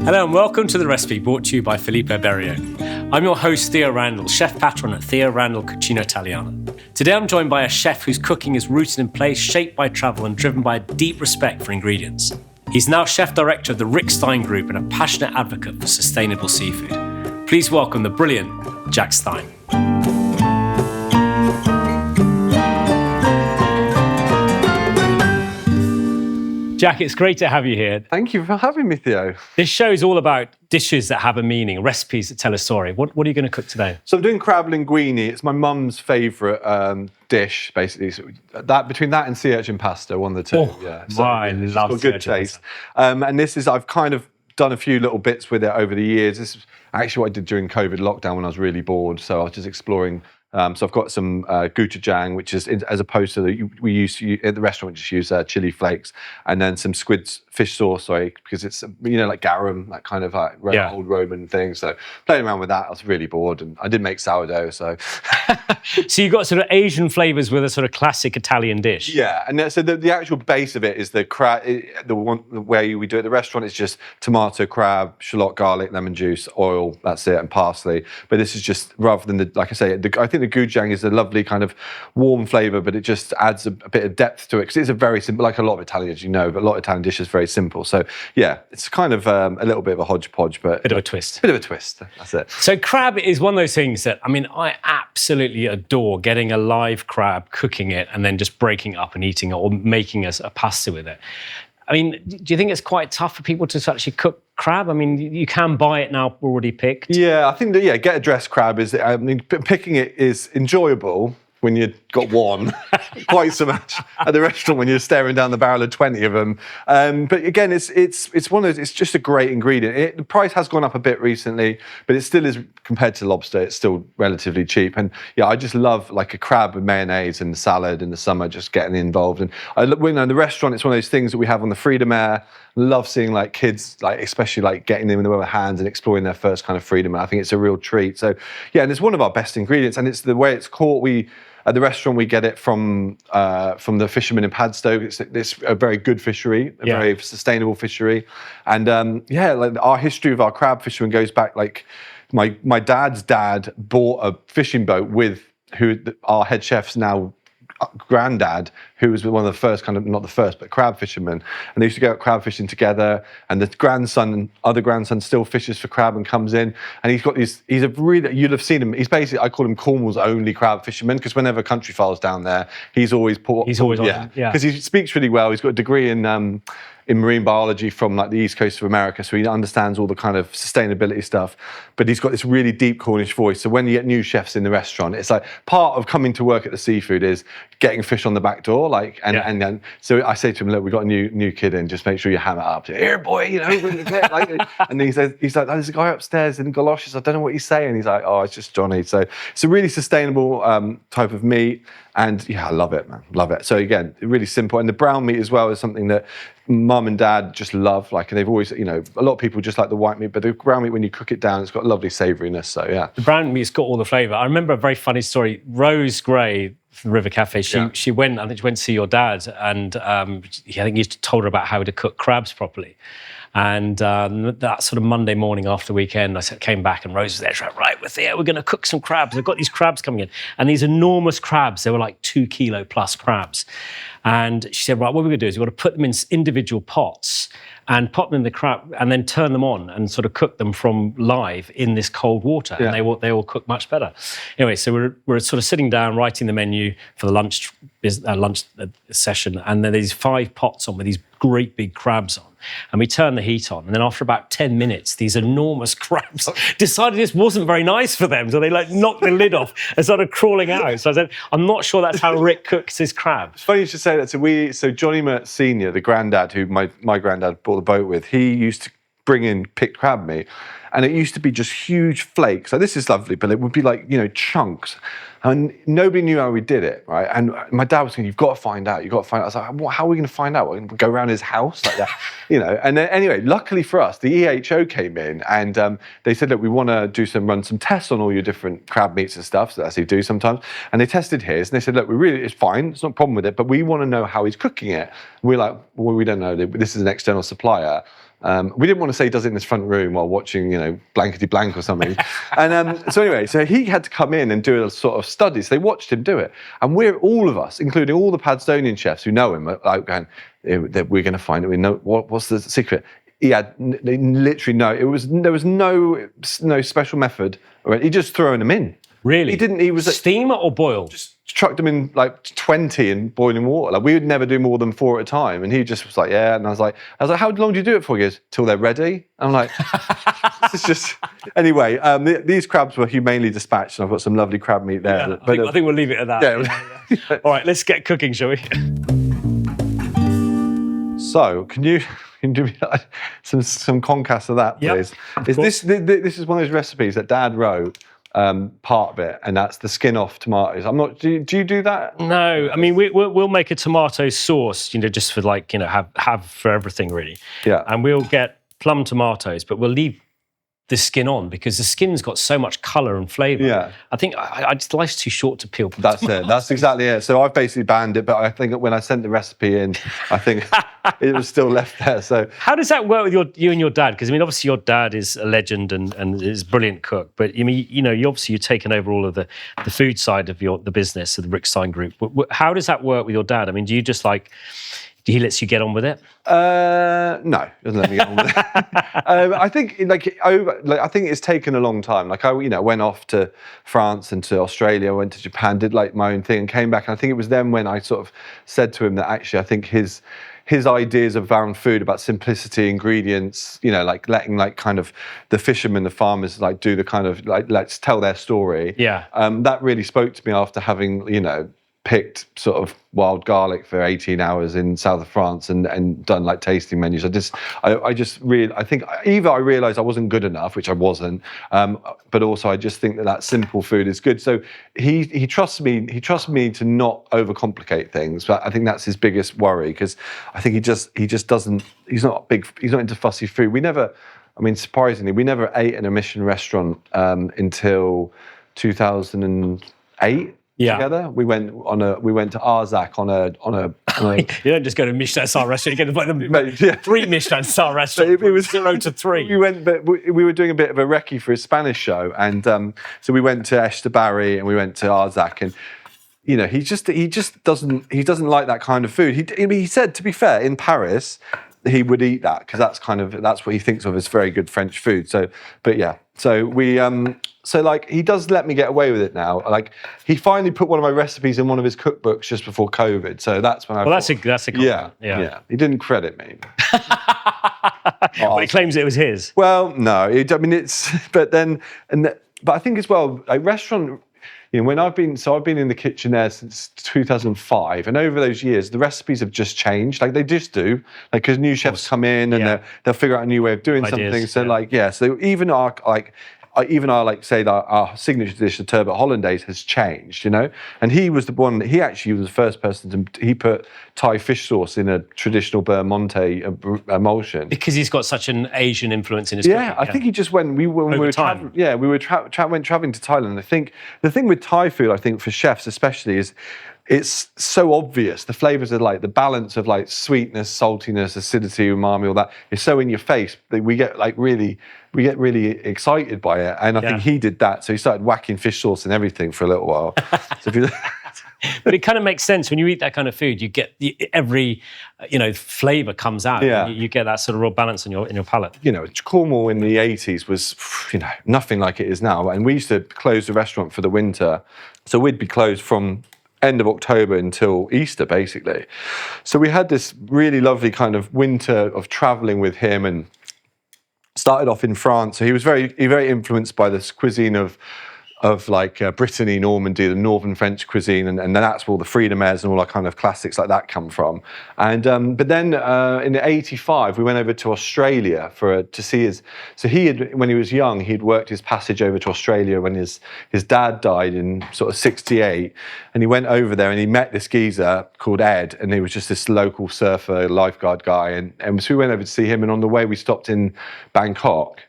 Hello and welcome to The Recipe, brought to you by Filippo Berio. I'm your host, Theo Randall, chef patron at Theo Randall Cucina Italiana. Today I'm joined by a chef whose cooking is rooted in place, shaped by travel and driven by a deep respect for ingredients. He's now chef director of the Rick Stein Group and a passionate advocate for sustainable seafood. Please welcome the brilliant Jack Stein. Jack, it's great to have you here. Thank you for having me, Theo. This show is all about dishes that have a meaning, recipes that tell a story. What are you going to cook today? So I'm doing crab linguine. It's my mum's favourite dish, basically. So between that and sea urchin pasta, one of the two. Oh, yeah. So I love it's got good taste. And this is, I've kind of done a few little bits with it over the years. This is actually what I did during COVID lockdown when I was really bored. So I was just exploring. So I've got some gochujang, which is, as opposed to we used to, at the restaurant, we just use chili flakes, and then some squid fish sauce, because it's, like garum, that kind of old Roman thing. So playing around with that, I was really bored, and I did make sourdough. So so you've got sort of Asian flavours with a sort of classic Italian dish. Yeah, and so the actual base of it is the crab. The one way we do it at the restaurant is just tomato, crab, shallot, garlic, lemon juice, oil. That's it, and parsley. But this is just, rather than I think the gochujang is a lovely kind of warm flavour, but it just adds a bit of depth to it, because it's a very simple, like a lot of Italian, as you know, but a lot of Italian dishes are very simple. So yeah, it's kind of a little bit of a hodgepodge, but bit of a twist. That's it. So crab is one of those things that, I absolutely adore getting a live crab, cooking it, and then just breaking it up and eating it, or making a pasta with it. Do you think it's quite tough for people to actually cook crab? You can buy it now already picked. Yeah, I think that, get a dressed crab is, picking it is enjoyable when you've got one, quite so much at the restaurant when you're staring down the barrel of 20 of them. But again, it's one of those, it's just a great ingredient. The price has gone up a bit recently, but it still is, compared to lobster, it's still relatively cheap. And yeah, I just love like a crab with mayonnaise and salad in the summer, just getting involved. And in the restaurant, it's one of those things that we have on the freedom air. Love seeing like kids, especially getting them in their hands and exploring their first kind of freedom. I think it's a real treat. So yeah, and it's one of our best ingredients, and it's the way it's caught. At the restaurant, we get it from the fishermen in Padstow. It's a very good fishery, a very sustainable fishery. And our history of our crab fishermen goes back, my dad's dad bought a fishing boat with our head chef's now granddad, who was one of the first not the first, but crab fishermen. And they used to go out crab fishing together, and the other grandson still fishes for crab and comes in. And he's a really, you'd have seen him, he's basically, I call him Cornwall's only crab fisherman, because whenever Country File's down there, he's always on. Because he speaks really well. He's got a degree in marine biology from the east coast of America, so he understands all the kind of sustainability stuff, but he's got this really deep Cornish voice. So when you get new chefs in the restaurant, it's part of coming to work at the seafood is getting fish on the back door, and then so I say to him, look, we've got a new kid in, just make sure you ham it up. Here, boy, and he's like, there's a guy upstairs in galoshes, I don't know what he's saying. He's like, oh, it's just Johnny. So it's a really sustainable type of meat. And yeah, I love it, man. Love it. So again, really simple. And the brown meat as well is something that mum and dad just love. They've always, a lot of people just like the white meat, but the brown meat, when you cook it down, it's got a lovely savouriness. So yeah. The brown meat's got all the flavour. I remember a very funny story. Rose Gray from the River Cafe, she went to see your dad, and I think you told her about how to cook crabs properly. And that sort of Monday morning after the weekend, I came back and Rose was there. She went, right, we're going to cook some crabs. I've got these crabs coming in. And these enormous crabs, they were like 2 kilo plus crabs. And she said, right, what we're going to do is we're going to put them in individual pots and pop them in the crab and then turn them on and sort of cook them from live in this cold water. Yeah. And they will cook much better. Anyway, so we're sort of sitting down, writing the menu for the lunch session. And then there's 5 pots on with these great big crabs on. And we turned the heat on. And then after about 10 minutes, these enormous crabs decided this wasn't very nice for them. So they knocked the lid off and started crawling out. So I said, I'm not sure that's how Rick cooks his crab. It's funny you should say that. So Johnny Mert Sr., the granddad who my granddad bought the boat with, he used to bring in picked crab meat. And it used to be just huge flakes. So this is lovely, but it would be chunks. And nobody knew how we did it, right? And my dad was saying, you've got to find out. I was like, how are we going to find out? We're going to go around his house like that, And then anyway, luckily for us, the EHO came in and they said, look, we want to run some tests on all your different crab meats and stuff. So that's what they do sometimes. And they tested his and they said, look, it's fine. It's not a problem with it, but we want to know how he's cooking it. And we're like, well, we don't know. This is an external supplier. We didn't want to say he does it in his front room while watching, Blankety Blank or something. And so anyway, so he had to come in and do a sort of study. So they watched him do it. And we're all of us, including all the Padstonian chefs who know him, like going, we're going to find it. We know what's the secret. He had literally there was no special method. He just thrown them in. Really? He didn't. He was steam or boil? Just chucked them in like 20 in boiling water. Like we would never do more than 4 at a time. And he just was like, yeah. And I was like, how long do you do it for? He goes, till they're ready. I'm like, this is just. Anyway, these crabs were humanely dispatched, and I've got some lovely crab meat there. Yeah, I think we'll leave it at that. Yeah. All right, let's get cooking, shall we? So, can you do me some concast of that, please? This is one of those recipes that Dad wrote. Part of it, and that's the skin off tomatoes. I'm not. Do you do that? No, I mean we'll make a tomato sauce, just for have for everything really. Yeah. And we'll get plum tomatoes, but we'll leave the skin on because the skin's got so much colour and flavour. Yeah. I think life's too short to peel. That's it. That's exactly it. So I've basically banned it, but I think when I sent the recipe in, I think it was still left there. So how does that work with you and your dad? Because obviously your dad is a legend and is a brilliant cook, but you've taken over all of the food side of the business of the Rick Stein Group. How does that work with your dad? Do you just he lets you get on with it? No, he doesn't let me get on with it. I think I think it's taken a long time. I went off to France and to Australia, went to Japan, did my own thing, and came back. And I think it was then when I sort of said to him that actually I think his ideas around food, about simplicity, ingredients, letting kind of the fishermen, the farmers do the kind of let's tell their story. Yeah. That really spoke to me after having picked sort of wild garlic for 18 hours in south of France and done tasting menus. I think either I realised I wasn't good enough, which I wasn't, but also I just think that simple food is good. So he trusts me. He trusts me to not overcomplicate things. But I think that's his biggest worry, because I think he just doesn't. He's not into fussy food. Surprisingly, we never ate in a Michelin restaurant until 2008. Yeah. Together, we went to Arzak on a You don't just go to Michelin star restaurant. You get to 3 Michelin star restaurants. It was 0 to 3. We went, but we were doing a bit of a recce for his Spanish show, and so we went to Eshtabari and we went to Arzak, and he just doesn't like that kind of food. He said, to be fair, in Paris he would eat that because that's what he thinks of as very good French food. So, but yeah, so we. So he does let me get away with it now. He finally put one of my recipes in one of his cookbooks just before COVID. So that's when I. Well, that's a compliment. Yeah. He didn't credit me. Well, he claims it was his. Well, no. But I think as well, restaurant. When I've been in the kitchen there since 2005, and over those years, the recipes have just changed. They just do. Because new chefs come in and they'll figure out a new way of doing something. So so even our say that our signature dish, the turbot hollandaise, has changed, And he was the one. He actually was the first person he put Thai fish sauce in a traditional Beurre Monte emulsion because he's got such an Asian influence in his cooking. I think he just went. We were traveling to Thailand. I think the thing with Thai food, I think for chefs especially, is it's so obvious. The flavors are the balance of sweetness, saltiness, acidity, umami, all that is so in your face that we get really excited by it. And I think he did that. So he started whacking fish sauce and everything for a little while. But it kind of makes sense when you eat that kind of food. You get every, flavour comes out. Yeah. You get that sort of raw balance in your palate. Cornwall in the 80s was, nothing like it is now. And we used to close the restaurant for the winter, so we'd be closed from end of October until Easter, basically. So we had this really lovely kind of winter of travelling with him, and started off in France. So he was very influenced by this cuisine of Brittany, Normandy, the northern French cuisine, and that's where all the Frida Mares and all our kind of classics like that come from. And but then in '85 we went over to Australia to see his. So when he was young, he'd worked his passage over to Australia when his dad died in sort of '68, and he went over there and he met this geezer called Ed, and he was just this local surfer lifeguard guy, and so we went over to see him, and on the way we stopped in Bangkok.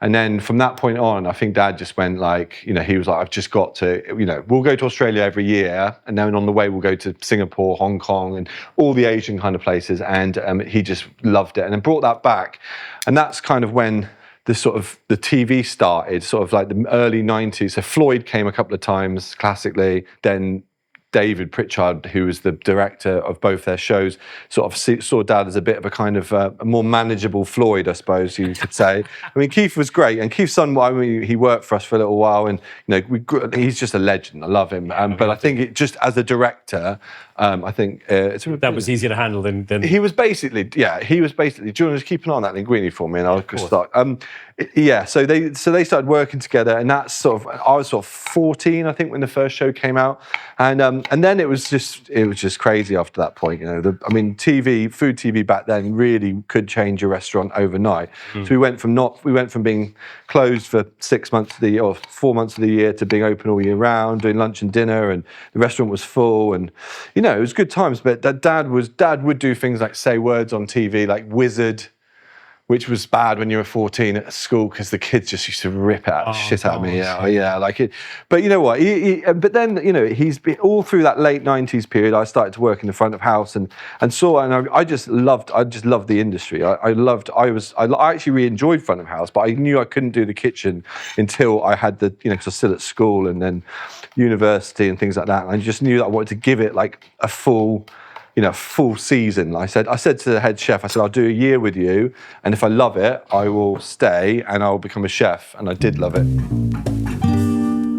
And then from that point on, I think Dad just went like, he was like, I've just got to, we'll go to Australia every year. And then on the way, we'll go to Singapore, Hong Kong, and all the Asian kind of places. And he just loved it and then brought that back. And that's kind of when the TV started, sort of like the early 90s. So Floyd came a couple of times, classically. Then David Pritchard, who was the director of both their shows, sort of saw Dad as a bit of a kind of a more manageable Floyd, I suppose you could say. I mean, Keith was great, and Keith's son, he worked for us for a little while, and he's just a legend. I love him, but I think just as a director, I think that was easier to handle than he was basically. Do you want to just keep an eye on that linguine for me, and I'll start. So they started working together, and that's sort of, I was sort of 14, I think, when the first show came out, and then it was just crazy after that point. Food TV back then really could change a restaurant overnight. So we went from being closed for 6 months of the year or 4 months of the year to being open all year round, doing lunch and dinner, and the restaurant was full, and it was good times. But Dad would do things like say words on TV, like wizard, which was bad when you were 14 at school because the kids just used to rip shit out of me. Yeah, like it. But you know what? But then he's been all through that late 90s period. I started to work in the front of house and I just loved the industry. I actually really enjoyed front of house, but I knew I couldn't do the kitchen until I had because I was still at school and then university and things like that. And I just knew that I wanted to give it like a full season. I said to the head chef, I said, I'll do a year with you, and if I love it, I will stay and I'll become a chef. And I did love it.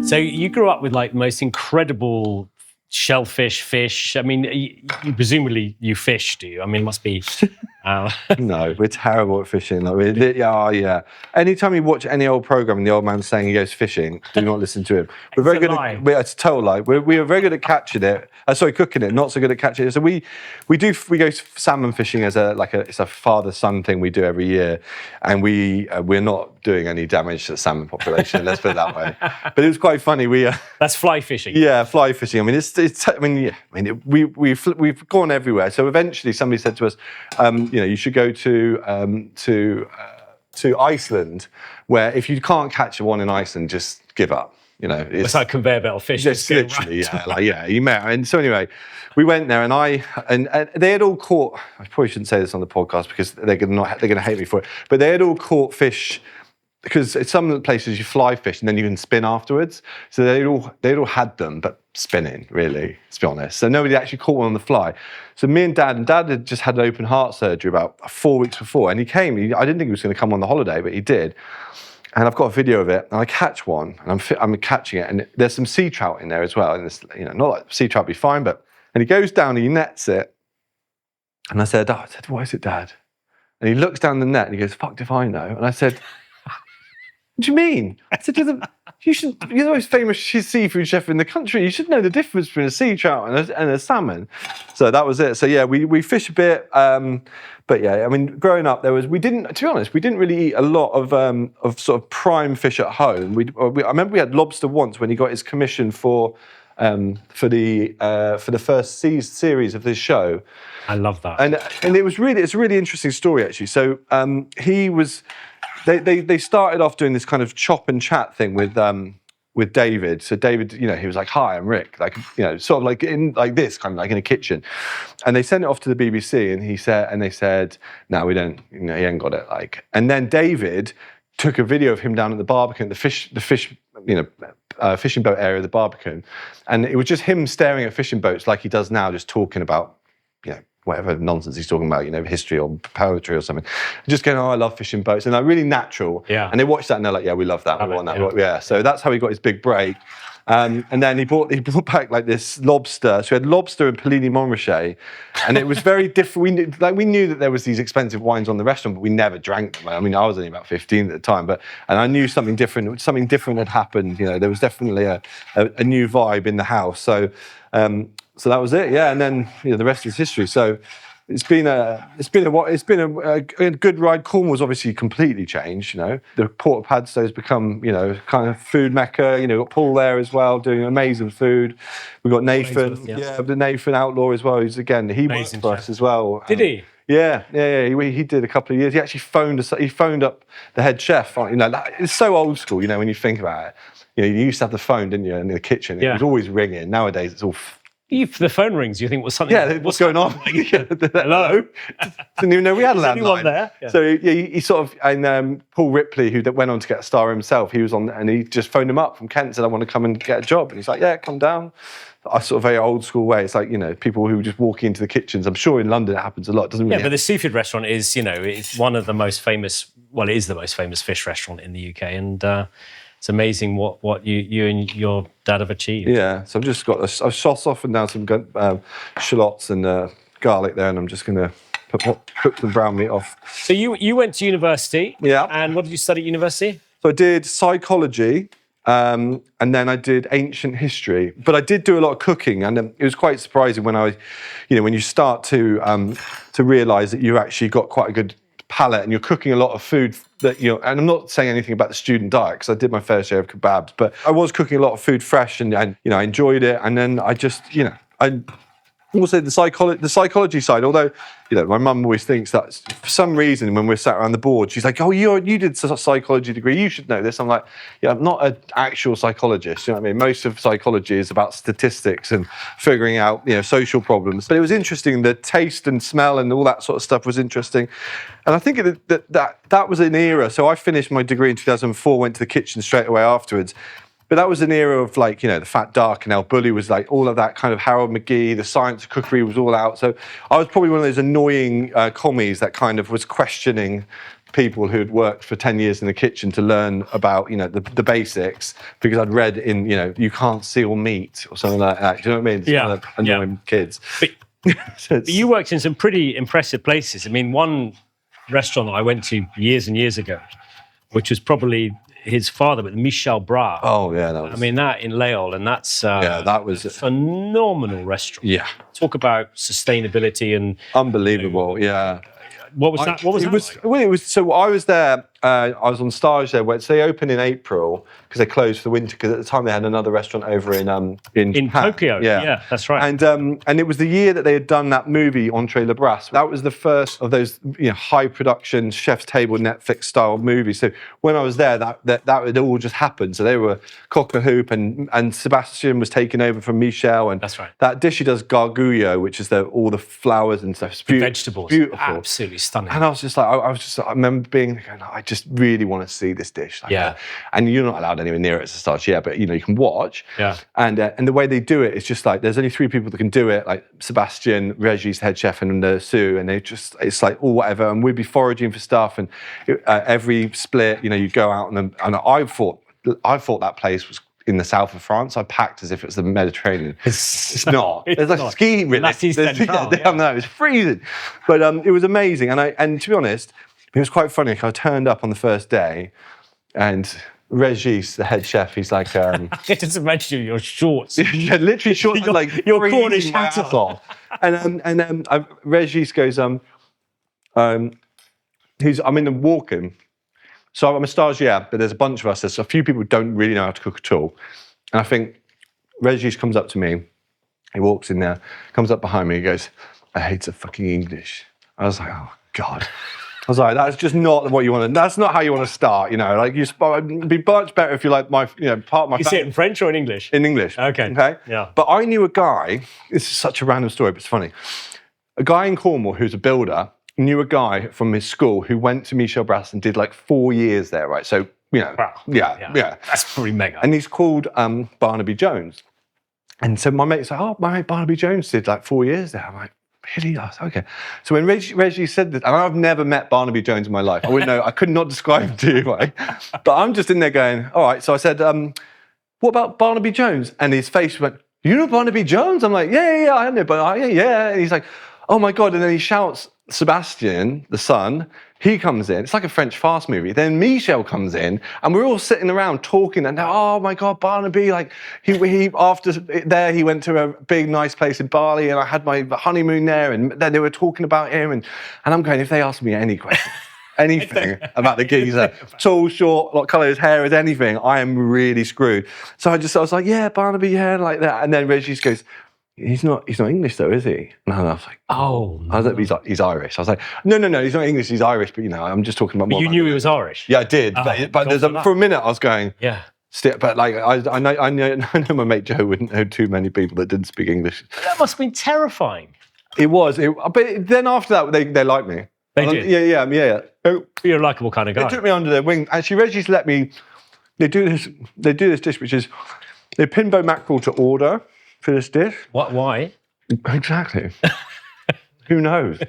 So you grew up with like the most incredible shellfish, fish. I mean, you presumably you fish, do you? I mean, it must be. No, we're terrible at fishing. Yeah. Anytime you watch any old program and the old man's saying he goes fishing, do not listen to him. We're very good at it's a total lie. We are very good at catching it. Cooking it. Not so good at catching it. So we go salmon fishing as it's a father-son thing we do every year, and we're not doing any damage to the salmon population. Let's put it that way. But it was quite funny. That's fly fishing. Yeah, fly fishing. I mean, we've gone everywhere. So eventually, somebody said to us, you should go to Iceland, where if you can't catch one in Iceland, just give up. It's like a conveyor belt of fish. Just literally, you may. And so anyway, we went there, and they had all caught. I probably shouldn't say this on the podcast because they're going to hate me for it. But they had all caught fish. Because at some of the places you fly fish and then you can spin afterwards. So they'd all had them, but spinning, really, to be honest. So nobody actually caught one on the fly. So me and Dad had just had an open heart surgery about 4 weeks before. And he came, I didn't think he was going to come on the holiday, but he did. And I've got a video of it, and I catch one, and I'm catching it, and there's some sea trout in there as well. And it's, not like sea trout would be fine, and he goes down and he nets it. And I said, what is it, Dad? And he looks down the net and he goes, fucked if I know. And I said, what do you mean? I said, you're the most famous seafood chef in the country. You should know the difference between a sea trout and a salmon. So that was it. So yeah, we fish a bit. But yeah, I mean, growing up, to be honest, we didn't really eat a lot of sort of prime fish at home. I remember we had lobster once when he got his commission for the first series of this show. I love that. And it's a really interesting story, actually. So he was. They started off doing this kind of chop and chat thing with David. So David, he was like, "Hi, I'm Rick," sort of like in like this kind of like in a kitchen. And they sent it off to the BBC, and they said, "No, we don't. He ain't got it." And then David took a video of him down at the Barbican, the fish, fishing boat area of the Barbican, and it was just him staring at fishing boats like he does now, just talking about, whatever nonsense he's talking about, history or poetry or something. Just going, I love fishing boats. And really natural. Yeah. And they watched that and they're like, yeah, we love that. We want that. Yeah. So that's how he got his big break. And then he brought back like this lobster. So we had lobster and Pellini Montrachet. And it was very different. We knew that there was these expensive wines on the restaurant, but we never drank them. I mean, I was only about 15 at the time, and I knew something different had happened. There was definitely a new vibe in the house. So that was it, yeah. And then the rest is history. So it's been a good ride. Cornwall's obviously completely changed. The port of Padstow has become kind of food mecca. Got Paul there as well doing amazing food. We've got Nathan, the Nathan Outlaw as well. He worked for us as well. Did he? He did a couple of years. He actually phoned up the head chef. It's so old school. When you think about it, you used to have the phone, didn't you, in the kitchen? It was always ringing. Nowadays, it's all. If the phone rings, you think, something? Yeah, what's going on? Hello? Didn't even know we had a landline. There? Yeah. So he sort of, and Paul Ripley, who went on to get a star himself, he was on, and he just phoned him up from Kent, said, I want to come and get a job. And he's like, yeah, come down. A sort of very old school way. It's like, people who just walk into the kitchens. I'm sure in London it happens a lot, doesn't it? Yeah, but the seafood restaurant is, it's one of the most famous, it is the most famous fish restaurant in the UK. And it's amazing what you and your dad have achieved. Yeah, so I've just got I've sauce off and down some shallots and garlic there, and I'm just going to cook the brown meat off. So you went to university. Yeah. And what did you study at university? So I did psychology, and then I did ancient history. But I did do a lot of cooking, and it was quite surprising when when you start to realise that you actually got quite a good palate and you're cooking a lot of food that and I'm not saying anything about the student diet because I did my fair share of kebabs, but I was cooking a lot of food fresh and I enjoyed it. And then I just I also the psychology side, although my mum always thinks that for some reason when we're sat around the board she's like, oh, you did a psychology degree, you should know this. I'm like, yeah, I'm not an actual psychologist, you know what I mean? Most of psychology is about statistics and figuring out social problems, but it was interesting. The taste and smell and all that sort of stuff was interesting, and I think that was an era. So I finished my degree in 2004, went to the kitchen straight away afterwards. But that was an era of the Fat Dark and El Bulli was all of that kind of Harold McGee, the science of cookery was all out. So I was probably one of those annoying commies that kind of was questioning people who'd worked for 10 years in the kitchen to learn about, the basics, because I'd read in, you can't seal meat or something like that. Do you know what I mean? It's kind of annoying kids. But you worked in some pretty impressive places. I mean, one restaurant that I went to years and years ago, which was probably his father, but Michel Bras. Oh yeah, that was. I mean, that in Laol, and that's that was a phenomenal restaurant. Yeah, talk about sustainability and unbelievable. Yeah. What was that? What was that? Well, it was. So I was there. I was on stage there. So they opened in April because they closed for the winter. Because at the time they had another restaurant over in Japan. Tokyo. Yeah, that's right. And it was the year that they had done that movie Entre les Bras. That was the first of those high production chef's table Netflix style movies. So when I was there, that had all just happened. So they were cock a hoop, and Sebastian was taking over from Michel. And that's right. That dish he does gargouillo, which is all the flowers and stuff. Vegetables, beautiful, absolutely stunning. And I was just like, I remember being going, I just really want to see this dish. And you're not allowed anywhere near it as a start, but you can watch. Yeah. And the way they do it is just there's only 3 people that can do it, like Sebastian, Reggie's the head chef, and Sue, and it's whatever. And we'd be foraging for stuff, and every split, you go out and I thought that place was in the south of France. I packed as if it was the Mediterranean. It's not. There's a ski village. No, it's freezing. But it was amazing. And to be honest, it was quite funny. I turned up on the first day, and Regis, the head chef, he's like... I just imagine your shorts. Yeah, literally shorts, your Cornish hat off. And Regis goes, I'm in the walk-in. So I'm a stagiaire, but there's a bunch of us. There's a few people who don't really know how to cook at all. And I think Regis comes up to me. He walks in there, comes up behind me. He goes, I hate the fucking English. I was like, oh, God. I was like, that's just not what you want to, that's not how you want to start, it'd be much better if you part of my family. You say it in French or in English? In English. Okay. Yeah. But I knew a guy, this is such a random story, but it's funny. A guy in Cornwall who's a builder knew a guy from his school who went to Michel Bras and did 4 years there, right? So, wow. Yeah. That's pretty mega. And he's called Barnaby Jones. And so my mate's like, oh, my mate Barnaby Jones did 4 years there. I'm like, really? Okay. So when Reggie said this, and I've never met Barnaby Jones in my life. I wouldn't know, I could not describe him to you, right? But I'm just in there going, all right. So I said, what about Barnaby Jones? And his face went, you know Barnaby Jones? I'm like, yeah, I know, but yeah. And he's like, oh my God. And then he shouts, Sebastian, the son, he comes in. It's like a French fast movie. Then Michel comes in, and we're all sitting around talking. And oh my God, Barnaby! He after there, he went to a big nice place in Bali, and I had my honeymoon there. And then they were talking about him, and I'm going, if they ask me any question, anything about the geezer, tall, short, what colour his hair is, anything, I am really screwed. So I was like, yeah, Barnaby, yeah, like that. And then Regis goes, he's not English though, is he? And I was like, Oh, I was like, he's Irish. I was like, no, he's not English, he's Irish. But I'm just talking about more. You knew he was Irish? Yeah, I did. But for a minute, I was going, yeah. But like, I know my mate Joe wouldn't know too many people that didn't speak English. That must have been terrifying. It was. But then after that, they liked me. They did? Yeah. Oh, you're a likeable kind of guy. They took me under their wing. Actually, Reggie's let me. They do this dish, which is they pinbo mackerel to order for this dish. What? Why? Exactly. Who knows?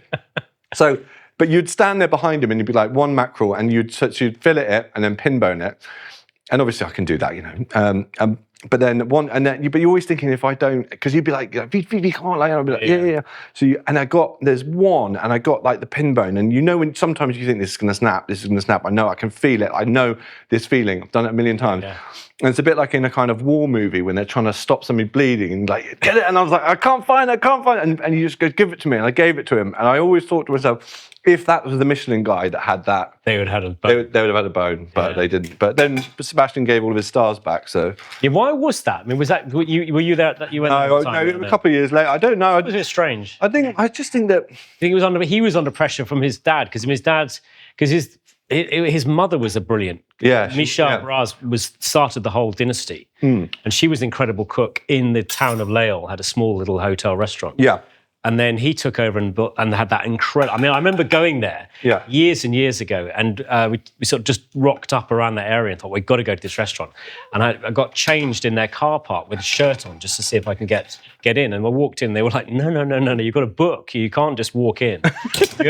So, but you'd stand there behind him and you'd be like one mackerel, and you'd fillet it and then pinbone it. And obviously, I can do that, but then but you're always thinking if I don't, because you'd be like, you can't, like, I'd be like, yeah. So there's one, and I got like the pin bone, and when sometimes you think this is going to snap, I know, I can feel it, I know this feeling, I've done it a million times. Yeah. And it's a bit like in a kind of war movie when they're trying to stop somebody bleeding and like, get it, and I was like, I can't find it, and you just go, give it to me, and I gave it to him, and I always thought to myself, if that was the Michelin guy that had that, they would have had a bone. They would have had a bone, but they didn't. But then Sebastian gave all of his stars back. So yeah, why was that? I mean, was that were you there? That you went? No, a couple of years later. I don't know. It was a bit strange. I just think that he was under pressure from his dad because his mother was a brilliant. Michel Bras started the whole dynasty, and she was an incredible cook in the town of Lille. Had a small little hotel restaurant. Yeah. And then he took over and had that incredible. I mean, I remember going there years and years ago, and we sort of just rocked up around that area and thought, we've got to go to this restaurant. And I got changed in their car park with a shirt on just to see if I can get in. And I walked in, they were like, no, you've got to book. You can't just walk in.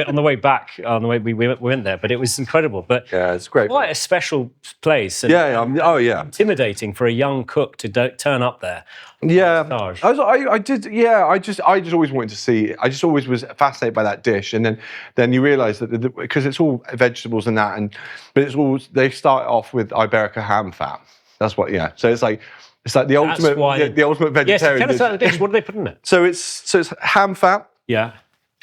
On the way back, we went there, but it was incredible. But yeah, it's great. Quite a special place. And intimidating for a young cook to turn up there. Yeah, I did. Yeah, I just always wanted to see it. I just always was fascinated by that dish, and then you realise that because it's all vegetables and that, but it's all they start off with Iberica ham fat. That's what. Yeah, so it's like the ultimate the ultimate vegetarian. Yes, tell us about the dish. What do they put in it? So it's ham fat. Yeah.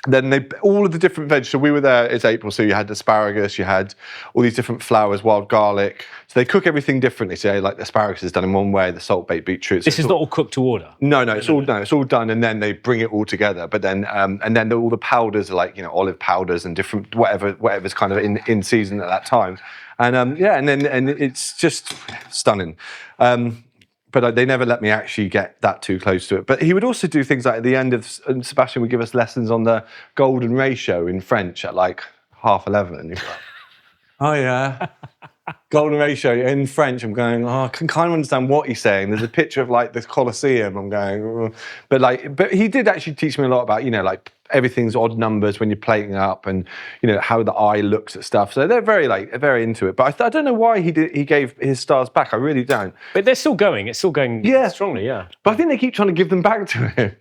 Then all of the different vegetables. We were there, it's April, so you had asparagus, you had all these different flowers, wild garlic. So they cook everything differently. So like the asparagus is done in one way, the salt baked beetroot. This is not all cooked to order. No, it's all done, and then they bring it all together. But then and then all the powders are like olive powders and different whatever's kind of in season at that time. And and it's just stunning. But they never let me actually get that too close to it. But he would also do things like at the end of, Sebastian would give us lessons on the golden ratio in French at like 11:30. And you're like, oh yeah, golden ratio in French. I'm going, I can kind of understand what he's saying. There's a picture of like the Colosseum. I'm going, but he did actually teach me a lot about, like everything's odd numbers when you're plating up, and how the eye looks at stuff. So they're very into it. But I don't know why he gave his stars back. I really don't. But they're still going. It's still going strongly. Yeah. But I think they keep trying to give them back to him.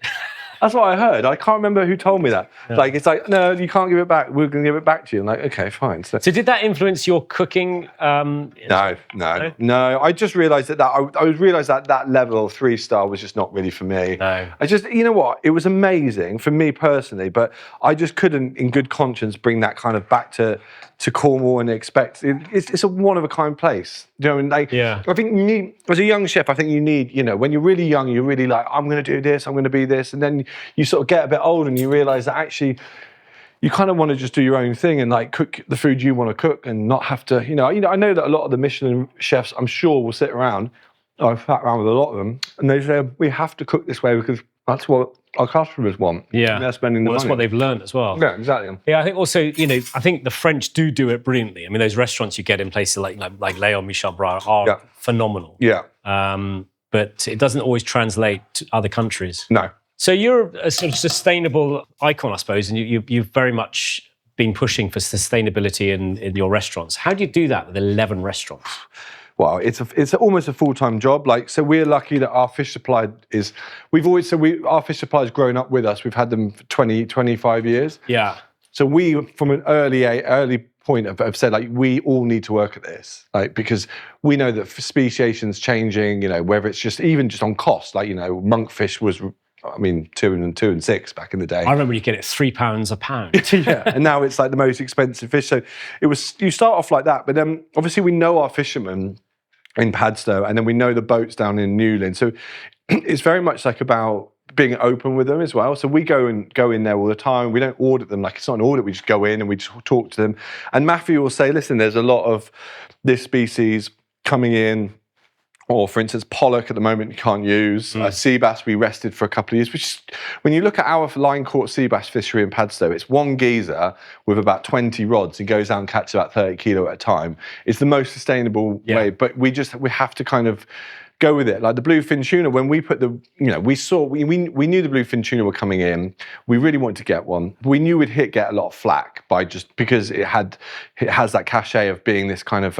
That's what I heard. I can't remember who told me that. Yeah. Like, it's like, no, you can't give it back. We're going to give it back to you. I'm like, okay, fine. So did that influence your cooking? No. I just realised that I realised that level of 3-star was just not really for me. No. I just, you know what? It was amazing for me personally, but I just couldn't, in good conscience, bring that kind of back to Cornwall and expect it's a one-of-a-kind place. Do you know what I mean? Like, yeah. I think you need, as a young chef, I think you need, when you're really young, you're really like, I'm going to do this, I'm going to be this, and then you sort of get a bit older and you realise that actually you kind of want to just do your own thing and like cook the food you want to cook and not have to, I know that a lot of the Michelin chefs, I'm sure, will sit around, I've sat around with a lot of them, and they say, we have to cook this way because that's what our customers want. Yeah. And they're spending the money. That's what they've learned as well. Yeah, exactly. Yeah, I think also, I think the French do it brilliantly. I mean, those restaurants you get in places like Léon Michel Bras are phenomenal. Yeah. But it doesn't always translate to other countries. No. So you're a sort of sustainable icon, I suppose, and you've very much been pushing for sustainability in your restaurants. How do you do that with 11 restaurants? Well, it's almost a full-time job. So we're lucky that our fish supply is. Our fish supply has grown up with us. We've had them for 25 years. Yeah. So we, from an early point, have said like we all need to work at this, like because we know that speciation's changing. Whether it's just on cost, like monkfish was. 2 and 6 back in the day. I remember you get it £3 a pound. Yeah, and now it's like the most expensive fish. So you start off like that, but then obviously we know our fishermen in Padstow, and then we know the boats down in Newlyn. So it's very much like about being open with them as well. So we go in there all the time. We don't audit them like it's not an audit. We just go in and we just talk to them. And Matthew will say, listen, there's a lot of this species coming in. Or, for instance, pollock at the moment you can't use. Sea bass we rested for a couple of years. Which, is, when you look at our line-caught sea bass fishery in Padstow, it's one geezer with about 20 rods. He goes out and catches about 30 kilo at a time. It's the most sustainable way. But we have to kind of go with it. Like the bluefin tuna, when we put the, we knew the bluefin tuna were coming in. We really wanted to get one. We knew we'd get a lot of flack because it has that cachet of being this kind of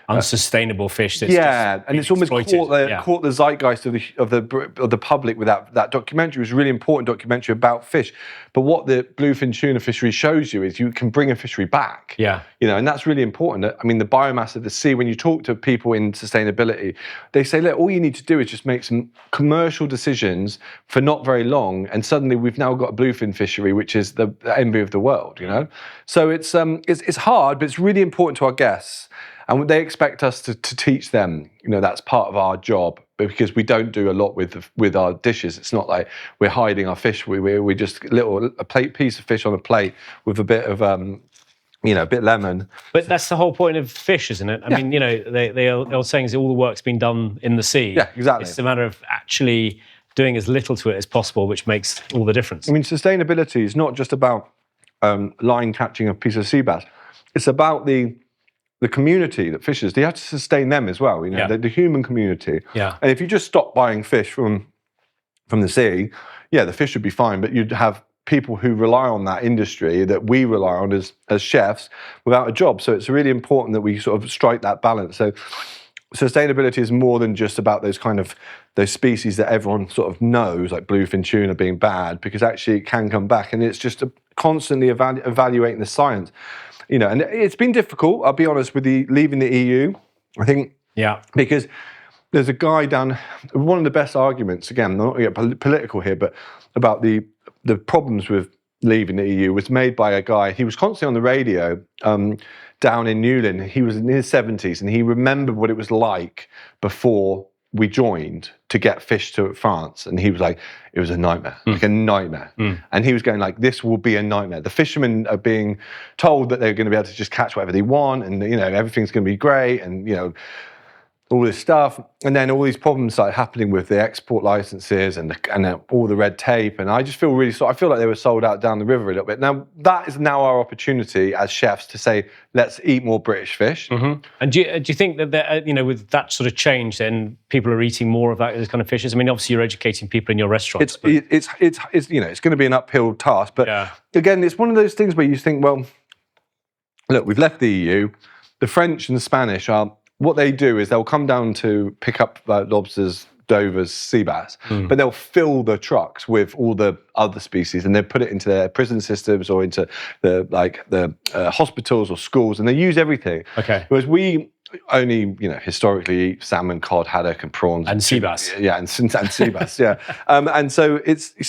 unsustainable fish. That's and it's almost caught the zeitgeist of the public with that documentary. It was a really important documentary about fish. But what the bluefin tuna fishery shows you is you can bring a fishery back. And that's really important. I mean, the biomass of the sea. When you talk to people in sustainability, they say, look, all you need to do is just make some commercial decisions for not very long, and suddenly we've now got a bluefin fishery, which is the envy of the world. So it's hard, but it's really important to our guests. And they expect us to teach them, that's part of our job, because we don't do a lot with our dishes. It's not like we're hiding our fish. We just piece of fish on a plate with a bit of a bit lemon. But that's the whole point of fish, isn't it? I mean, they are saying is all the work's been done in the sea. Yeah, exactly. It's a matter of actually doing as little to it as possible, which makes all the difference. I mean, sustainability is not just about line catching a piece of sea bass. It's about the community that fishes. You have to sustain them as well, the human community. And if you just stop buying fish from the sea, the fish would be fine, but you'd have people who rely on that industry that we rely on as chefs without a job. So it's really important that we sort of strike that balance. So sustainability is more than just about those species that everyone sort of knows, like bluefin tuna being bad, because actually it can come back, and it's just constantly evaluating the science. And it's been difficult, I'll be honest, with leaving the EU, I think, because there's a guy one of the best arguments, again, I'm not going to get political here, but about the problems with leaving the EU was made by a guy. He was constantly on the radio down in Newlyn. He was in his 70s, and he remembered what it was like before we joined to get fish to France, and he was like, it was a nightmare, like a nightmare. And he was going like, this will be a nightmare. The fishermen are being told that they're going to be able to just catch whatever they want, and everything's going to be great, and all this stuff, and then all these problems started happening with the export licenses and all the red tape, and I just feel I feel like they were sold out down the river a little bit. Now that is now our opportunity as chefs to say, let's eat more British fish. And do you think that with that sort of change, then people are eating more of those kind of fishes? I mean, obviously you're educating people in your restaurants. It's going to be an uphill task, but again, it's one of those things where you think, well, look, we've left the EU. The French and the Spanish are. What they do is they'll come down to pick up lobsters, dovers, sea bass, but they'll fill the trucks with all the other species, and they put it into their prison systems or into the hospitals or schools, and they use everything. Whereas we only, historically eat salmon, cod, haddock, and prawns and sea bass. And sea bass. And so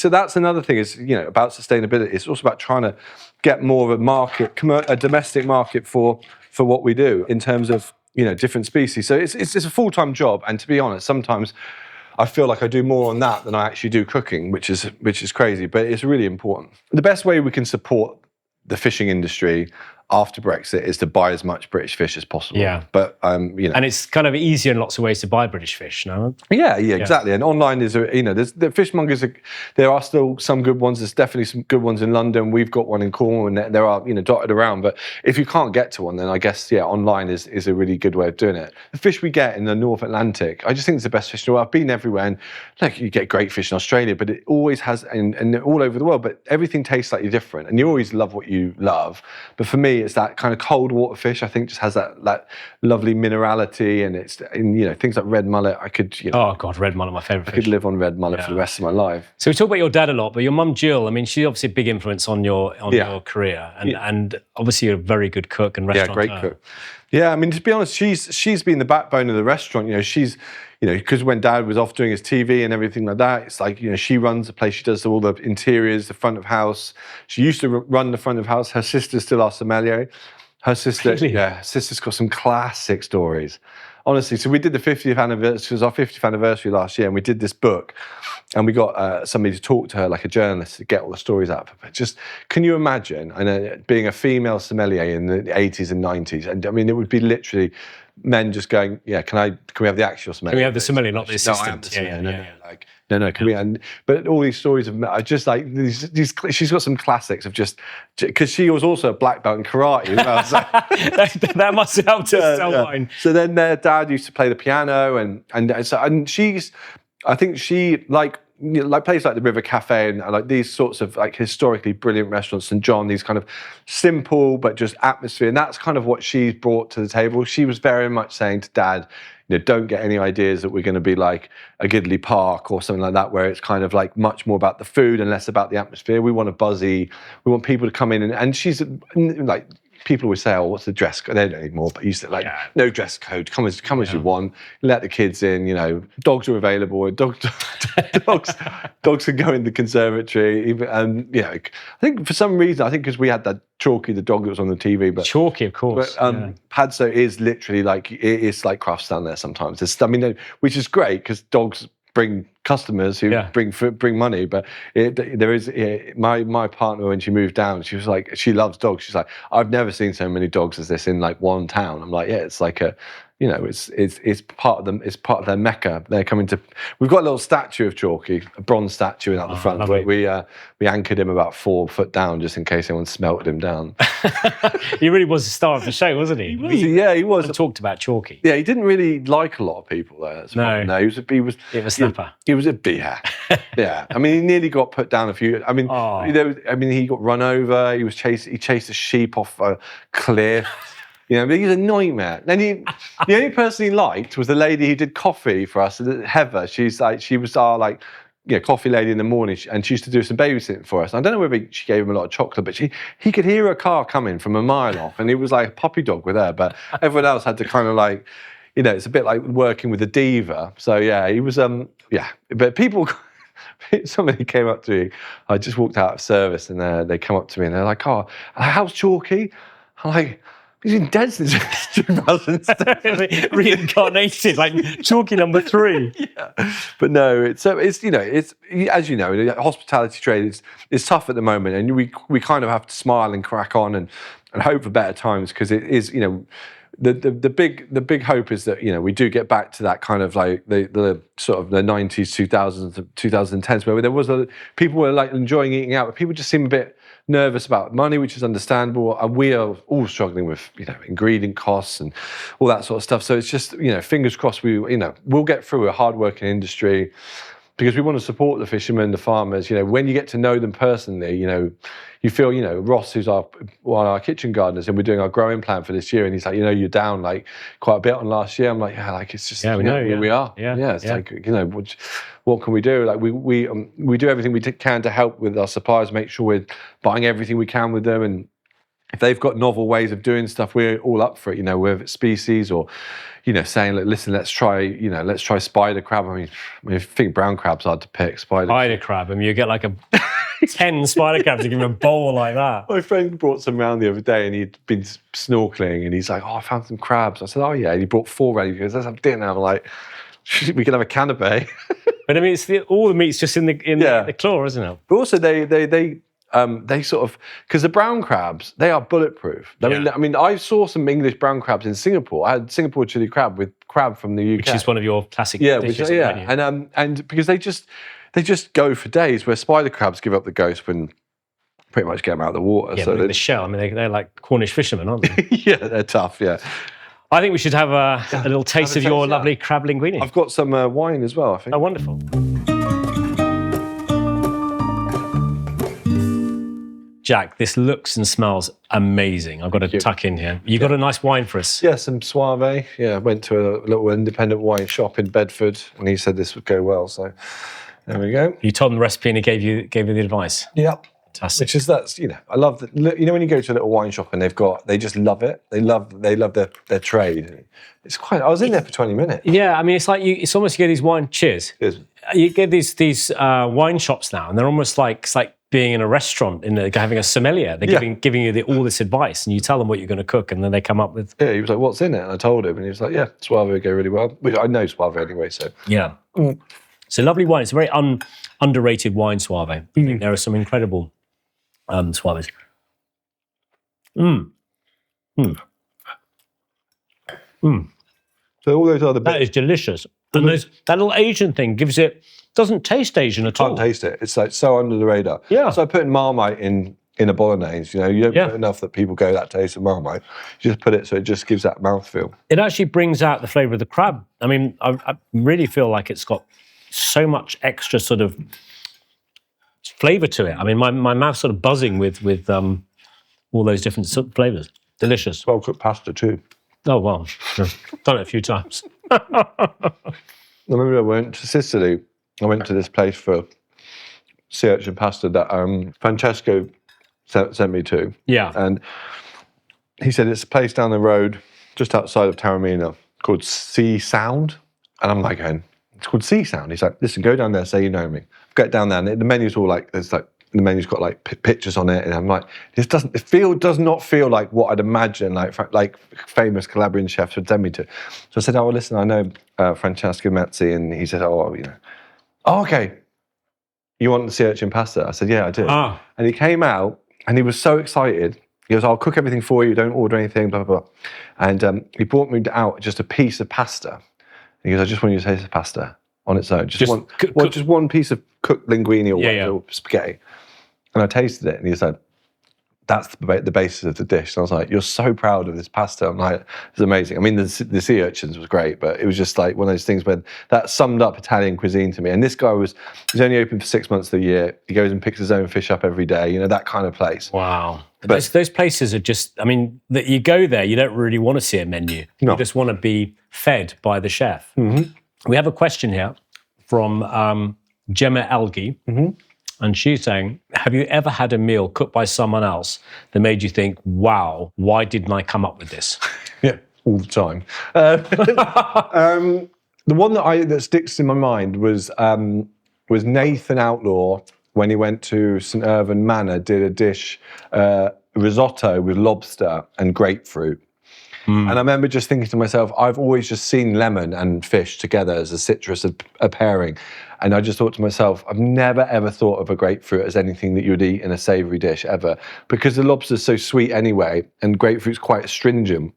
that's another thing is about sustainability. It's also about trying to get more of a market, a domestic market for what we do in terms of different species. So it's a full-time job, and to be honest, sometimes I feel like I do more on that than I actually do cooking, which is crazy, but it's really important. The best way we can support the fishing industry after Brexit is to buy as much British fish as possible. But and it's kind of easier in lots of ways to buy British fish, no? Yeah, exactly. And online is there's the fishmongers. There are still some good ones. There's definitely some good ones in London. We've got one in Cornwall, and there are dotted around. But if you can't get to one, then I guess online is a really good way of doing it. The fish we get in the North Atlantic, I just think it's the best fish in the world. I've been everywhere, and you get great fish in Australia, but it always has, and all over the world. But everything tastes slightly different, and you always love what you love. But for me, it's that kind of cold water fish. I think just has that lovely minerality, and it's things like red mullet. I could oh god, red mullet, my favourite fish. I could live on red mullet for the rest of my life. So we talk about your dad a lot, but your mum Jill, I mean, she's obviously a big influence on your career, and obviously you're a very good cook and restaurateur. Yeah, great cook. Yeah, I mean, to be honest, she's been the backbone of the restaurant. She's because when Dad was off doing his TV and everything like that, it's like she runs the place. She does all the interiors, the front of house. She used to run the front of house. Her sister's still our sommelier. Her sister, Really? yeah, her sister's got some classic stories. Honestly, so we did the 50th anniversary, it was our 50th anniversary last year, and we did this book, and we got somebody to talk to her, like a journalist, to get all the stories out of her. But just, can you imagine, I know, being a female sommelier in the 80s and 90s, and I mean, it would be literally men just going, yeah, can we have the actual sommelier? Can we have the sommelier, not the assistant? No, I am the sommelier. Yeah. Like, no, can we? And but all these stories of, I just like these. She's got some classics of just, because she was also a black belt in karate as well. So. that must have helped us sell wine. So then their dad used to play the piano, and she's, I think she like places like the River Cafe and like these sorts of like historically brilliant restaurants, St. John, these kind of simple but just atmosphere, and that's kind of what she's brought to the table. She was very much saying to Dad, don't get any ideas that we're going to be like a Gidley Park or something like that, where it's kind of like much more about the food and less about the atmosphere. We want a buzzy, we want people to come in, and she's like, people always say, oh, what's the dress code? They don't anymore, but used to like, no dress code, come as you want, let the kids in, dogs are available, dogs can go in the conservatory, even, I think for some reason, I think because we had that Chalky, the dog that was on the TV, but Chalky, of course. But Padstow is literally like, it's like crafts down there sometimes. Which is great because dogs bring customers who bring money, but my partner, when she moved down, she was like, she loves dogs. She's like, I've never seen so many dogs as this in like one town. I'm like, yeah, it's like a, it's part of them. It's part of their mecca. They're coming to. We've got a little statue of Chalky, a bronze statue out the front. We anchored him about 4 foot down just in case anyone smelted him down. He really was the star of the show, wasn't he? He was. I talked about Chalky. Yeah, he didn't really like a lot of people though. No, he was a snapper. He was a beer. Yeah, I mean, he nearly got put down a few. I mean, he got run over. He chased a sheep off a cliff. But he's a nightmare. And the only person he liked was the lady who did coffee for us, Heather. She was our coffee lady in the morning, and she used to do some babysitting for us. I don't know whether she gave him a lot of chocolate, but he could hear a car coming from a mile off, and it was like a puppy dog with her. But everyone else had to kind of like, it's a bit like working with a diva. So yeah, he was But people. Somebody came up to me. I just walked out of service, and they come up to me and they're like, "Oh, how's Chalky?" I'm like, he's been dead since 2007. Reincarnated, like Chalky number 3. Yeah, but no, it's as you know, the hospitality trade is tough at the moment, and we kind of have to smile and crack on and hope for better times, because it is, the big hope is that we do get back to that kind of like the sort of the 90s, 2000s, 2010s, where there was people were like enjoying eating out, but people just seem a bit nervous about money, which is understandable, and we are all struggling with ingredient costs and all that sort of stuff. So it's just fingers crossed we'll get through a hard-working industry, because we want to support the fishermen, the farmers. When you get to know them personally, you feel, Ross, who's one of our kitchen gardeners, and we're doing our growing plan for this year, and he's like, you're down like quite a bit on last year. I'm like, yeah, like it's just, we know, we are. Yeah, it's like, what can we do? Like we do everything we can to help with our suppliers, make sure we're buying everything we can with them, and if they've got novel ways of doing stuff, we're all up for it. Whether it's species or, saying, listen, let's try spider crab. I think brown crab's hard to pick. Spider crab. I mean, you get like 10 spider crabs to give him a bowl like that. My friend brought some round the other day, and he'd been snorkeling, and he's like, "Oh, I found some crabs." I said, "Oh yeah," and he brought 4 ready. He goes, "Let's have dinner." I'm like, "We can have a canapé." But I mean, it's all the meat's just in the claw, isn't it? But also they sort of, because the brown crabs, they are bulletproof. I mean, I saw some English brown crabs in Singapore. I had Singapore chili crab with crab from the UK, which is one of your classic dishes. And because they just go for days, where spider crabs give up the ghost when pretty much get them out of the water. Yeah, so the shell. I mean, they're like Cornish fishermen, aren't they? Yeah, they're tough. Yeah. I think we should have a little taste of your lovely crab linguine. I've got some wine as well, I think. Oh, wonderful. Jack, this looks and smells amazing. I've got to tuck in here. You got a nice wine for us? Yeah, some Soave. Yeah, I went to a little independent wine shop in Bedford, and he said this would go well. So there we go. You told him the recipe, and he gave you the advice. Yeah. Fantastic. Which is I love that. When you go to a little wine shop and they just love it. They love their trade. It's quite. I was in there for 20 minutes. Yeah, I mean, it's like you get these wine. Cheers. Cheers. You get these wine shops now, and they're almost like being in a restaurant, having a sommelier. They're giving you all this advice, and you tell them what you're going to cook, and then they come up with... Yeah, he was like, what's in it? And I told him, and he was like, yeah, Suave would go really well. Which I know Suave anyway, so... Yeah. It's a lovely wine. It's a very underrated wine, Suave. I think there are some incredible Suaves. So all those other bits... That is delicious. And that little Asian thing doesn't taste Asian at all. Can't taste it. It's like so under the radar. Yeah. So I put Marmite in a bolognese. You know, you don't put enough that people go, that tastes of Marmite. You just put it so it just gives that mouthfeel. It actually brings out the flavour of the crab. I mean, I really feel like it's got so much extra sort of flavour to it. I mean, my mouth's sort of buzzing with all those different flavours. Delicious. Well cooked pasta too. Oh, well, done it a few times. I remember I went to Sicily. I went to this place for sea urchin pasta that Francesco sent me to. Yeah. And he said it's a place down the road just outside of Taormina called Sea Sound. And I'm like, it's called Sea Sound. He's like, listen, go down there, say you know me. Get down there, and the menu's all like, the menu's got like pictures on it, and I'm like, does not feel like what I'd imagine like famous Calabrian chefs would send me to. So I said, oh, well, listen, I know Francesco Mezzi, and he said, oh, okay, you want the sea urchin pasta? I said, yeah, I do. And he came out, and he was so excited. He goes, I'll cook everything for you, don't order anything, blah, blah, blah. And he brought me out just a piece of pasta. And he goes, I just want you to taste the pasta on its own. Just one piece of cooked linguine or spaghetti. And I tasted it, and he said, that's the basis of the dish. And I was like, you're so proud of this pasta. I'm like, it's amazing. I mean, the sea urchins was great, but it was just like one of those things where that summed up Italian cuisine to me. And this guy he's only open for 6 months of the year. He goes and picks his own fish up every day, that kind of place. Wow. But those places are just, I mean, that you go there, you don't really want to see a menu. No. You just want to be fed by the chef. Mm-hmm. We have a question here from Gemma Algi. Mm-hmm. And she's saying, have you ever had a meal cooked by someone else that made you think, wow, why didn't I come up with this? Yeah, all the time. The one that sticks in my mind was Nathan Outlaw when he went to St Irvine Manor, did a dish, risotto with lobster and grapefruit. And I remember just thinking to myself, I've always just seen lemon and fish together as a citrus a pairing. And I just thought to myself, I've never, ever thought of a grapefruit as anything that you would eat in a savoury dish ever. Because the lobster's so sweet anyway, and grapefruit's quite astringent.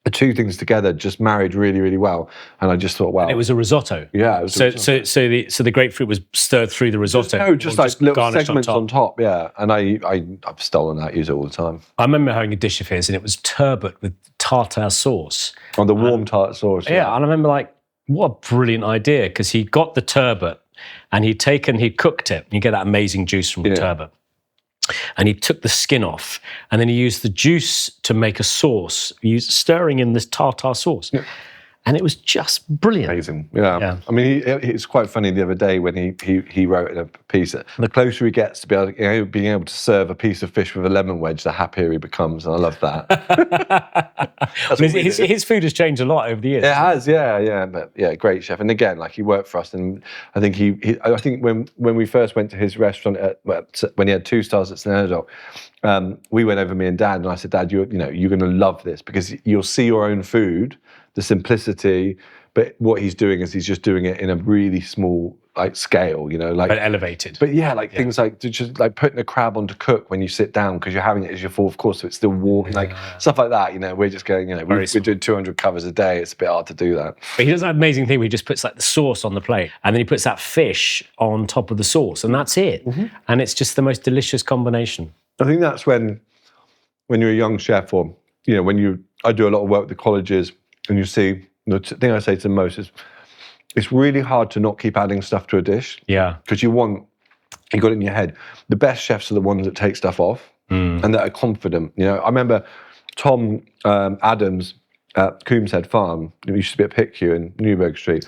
The two things together just married really, really well. And I just thought, wow. And it was a risotto. Yeah. It was so the grapefruit was stirred through the risotto. Just like little segments on top, yeah. And I've stolen that, use it all the time. I remember having a dish of his, and it was turbot with tartar sauce. Oh, the warm tartar sauce. Yeah, and I remember like, what a brilliant idea, because he got the turbot and he'd cooked it. And you get that amazing juice from the turbot. And he took the skin off, and then he used the juice to make a sauce, stirring in this tartar sauce. Yeah. And it was just brilliant. Amazing. Yeah. I mean, it's quite funny the other day when he wrote in a piece that the closer he gets to being able to serve a piece of fish with a lemon wedge, the happier he becomes. And I love that. his food has changed a lot over the years. It has, yeah. But yeah, great chef. And again, like he worked for us, and I think I think when we first went to his restaurant when he had 2 stars at St we went over, me and Dad, and I said, Dad, you're going to love this, because you'll see your own food, the simplicity, but what he's doing is he's just doing it in a really small scale, but elevated. But things like just like putting a crab on to cook when you sit down because you're having it as your fourth course, so it's still warm, stuff like that. We're just going, we're doing 200 covers a day. It's a bit hard to do that. But he does that amazing thing where he just puts the sauce on the plate, and then he puts that fish on top of the sauce, and that's it. Mm-hmm. And it's just the most delicious combination. I think that's when you're a young chef, or I do a lot of work with the colleges, and you see, the thing I say to them most is, it's really hard to not keep adding stuff to a dish. Yeah. Because you got it in your head. The best chefs are the ones that take stuff off and that are confident. I remember Tom Adams at Coombshead Farm, who used to be at Pickhew in Newburgh Street.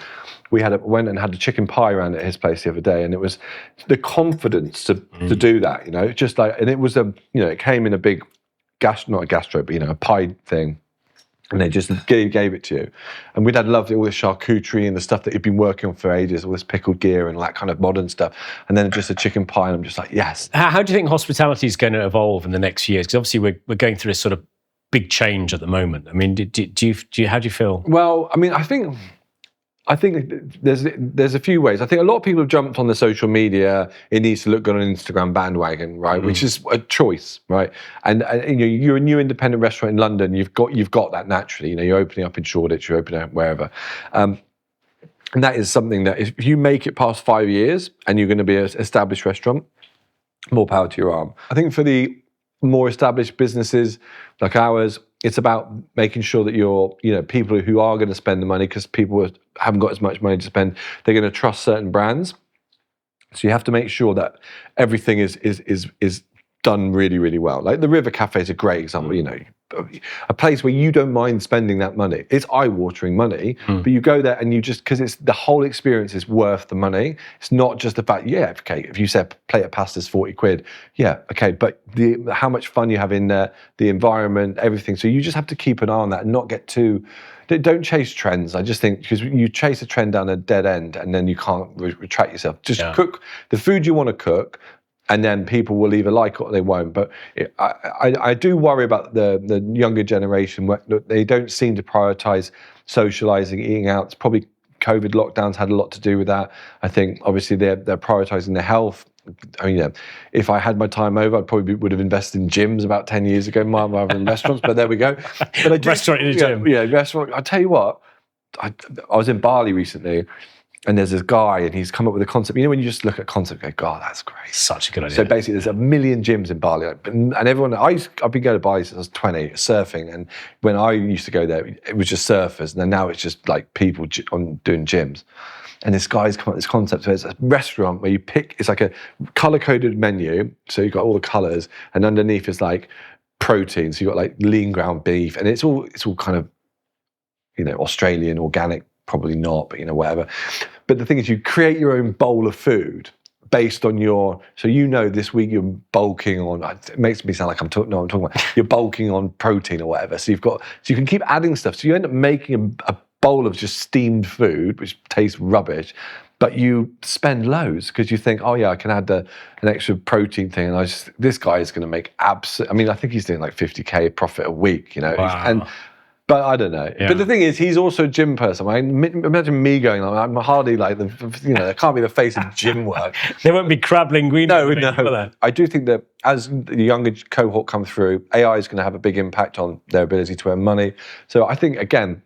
We went and had a chicken pie around at his place the other day, and it was the confidence to do that, and it was it came in a big not a gastro, but a pie thing. And they just gave it to you. And we'd had lovely, all this charcuterie and the stuff that he'd been working on for ages, all this pickled gear and all that kind of modern stuff. And then just a chicken pie, and I'm just like, yes. How do you think hospitality is going to evolve in the next few years? Because obviously we're going through this sort of big change at the moment. I mean, how do you feel? Well, I mean, I think there's a few ways. I think a lot of people have jumped on the social media. It needs to look good on an Instagram bandwagon, right? Which is a choice, right? And you know, you're a new independent restaurant in London. You've got that naturally. You know, you're opening up in Shoreditch, you're opening up wherever, and that is something that if you make it past 5 years and you're going to be an established restaurant, more power to your arm. I think for the more established businesses like ours, it's about making sure that you're, you know, people who are going to spend the money, because people haven't got as much money to spend, they're going to trust certain brands. So you have to make sure that everything is done really, really well. Like the River Cafe is a great example. You know, a place where you don't mind spending that money. It's eye-watering money, but you go there and you just, because it's the whole experience is worth the money. It's not just the fact, yeah, okay, if you said plate of pasta's 40 quid, yeah, okay, but how much fun you have in there, the environment, everything. So you just have to keep an eye on that and not get too, don't chase trends. I just think, because you chase a trend down a dead end and then you can't retract yourself. Just cook the food you want to cook, and then people will either like it or they won't. But I do worry about the younger generation. They don't seem to prioritise socialising, eating out. It's probably COVID lockdowns had a lot to do with that. I think obviously they're prioritising their health. I mean, yeah, if I had my time over, I probably would have invested in gyms about 10 years ago rather than restaurants. But there we go. But I do, restaurant in a gym. Yeah, restaurant. I tell you what, I was in Bali recently. And there's this guy, and he's come up with a concept. You know, when you just look at a concept and go, God, that's great. Such a good idea. So basically, there's 1 million gyms in Bali. And everyone, I've been going to Bali since I was 20, surfing. And when I used to go there, it was just surfers. And then now it's just like people doing gyms. And this guy's come up with this concept. So it's a restaurant where you pick, it's like a color-coded menu. So you've got all the colors. And underneath is like protein. So you've got like lean ground beef. And it's all kind of, you know, Australian, organic, probably not, but you know, whatever. But the thing is, you create your own bowl of food based on so you know, this week you're bulking on, it makes me sound like I'm talking about, you're bulking on protein or whatever. So you can keep adding stuff. So you end up making a bowl of just steamed food, which tastes rubbish, but you spend loads because you think, oh yeah, I can add an extra protein thing. And this guy is going to make I mean, I think he's doing like 50K profit a week, you know. Wow. But I don't know. Yeah. But the thing is, he's also a gym person. I mean, imagine me going, I'm hardly like there can't be the face of gym work. There won't be crab linguine. No. I do think that as the younger cohort come through, AI is going to have a big impact on their ability to earn money. So I think, again,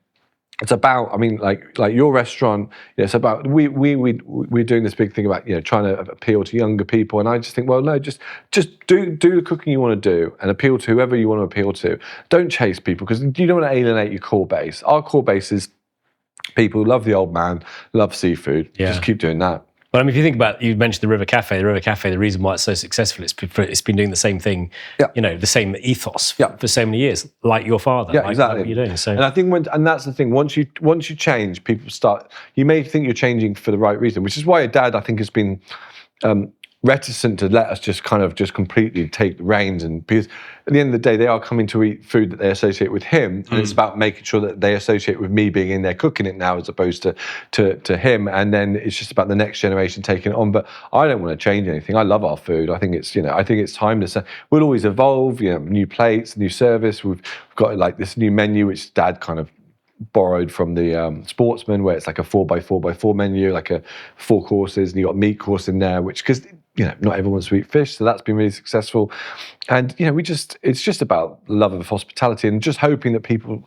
it's about, I mean, like your restaurant, you know, it's about, we're doing this big thing about, you know, trying to appeal to younger people. And I just think, well, no, just do the cooking you want to do and appeal to whoever you want to appeal to. Don't chase people, because you don't want to alienate your core base. Our core base is people who love the old man, love seafood. Yeah. Just keep doing that. Well, I mean, if you think about, you mentioned the River Cafe. The River Cafe, the reason why it's so successful, it's been doing the same thing, you know, the same ethos for so many years, like your father. Yeah, exactly. Like what you're doing. So, and I think and that's the thing. Once you change, people start. You may think you're changing for the right reason, which is why your dad, I think, has been reticent to let us just completely take the reins, and because at the end of the day they are coming to eat food that they associate with him, and it's about making sure that they associate with me being in there cooking it now as opposed to him, and then it's just about the next generation taking it on. But I don't want to change anything. I love our food. I think it's time to say we'll always evolve, you know, new plates, new service. We've got like this new menu which Dad kind of borrowed from the Sportsman, where it's like a 4x4x4 menu, like a 4 courses, and you got meat course in there, which, because you know, not everyone wants to eat fish, so that's been really successful. And you know, it's just about love of hospitality and just hoping that people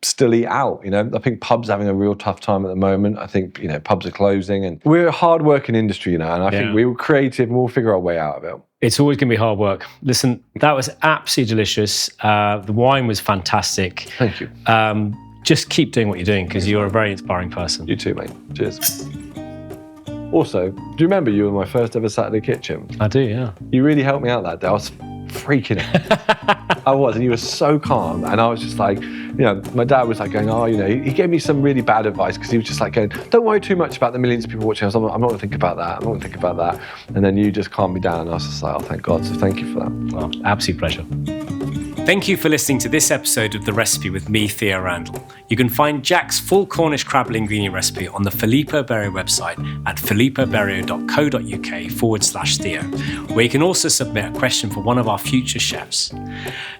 still eat out. You know, I think pubs are having a real tough time at the moment. I think, you know, pubs are closing, and we're a hard-working industry, you know, and I think we were creative and we'll figure our way out of it. It's always going to be hard work. Listen, that was absolutely delicious. The wine was fantastic. Thank you. Just keep doing what you're doing, because you're a very inspiring person. You too, mate. Cheers. Also, do you remember you were my first ever Saturday kitchen? I do, yeah. You really helped me out that day. I was freaking out. I was, and you were so calm. And I was just like, you know, my dad was like going, oh, you know, he gave me some really bad advice, because he was just like going, don't worry too much about the millions of people watching us. I'm not going to think about that. I'm not going to think about that. And then you just calmed me down. And I was just like, oh, thank God. So thank you for that. Well, absolute pleasure. Thank you for listening to this episode of The Recipe with me, Theo Randall. You can find Jack's full Cornish Crab Linguine recipe on the Filippo Berio website at filippoberio.co.uk/Theo, where you can also submit a question for one of our future chefs.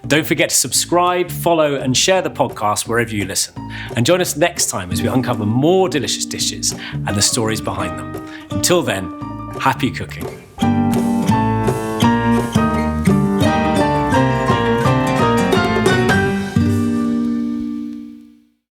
Don't forget to subscribe, follow, and share the podcast wherever you listen. And join us next time as we uncover more delicious dishes and the stories behind them. Until then, happy cooking.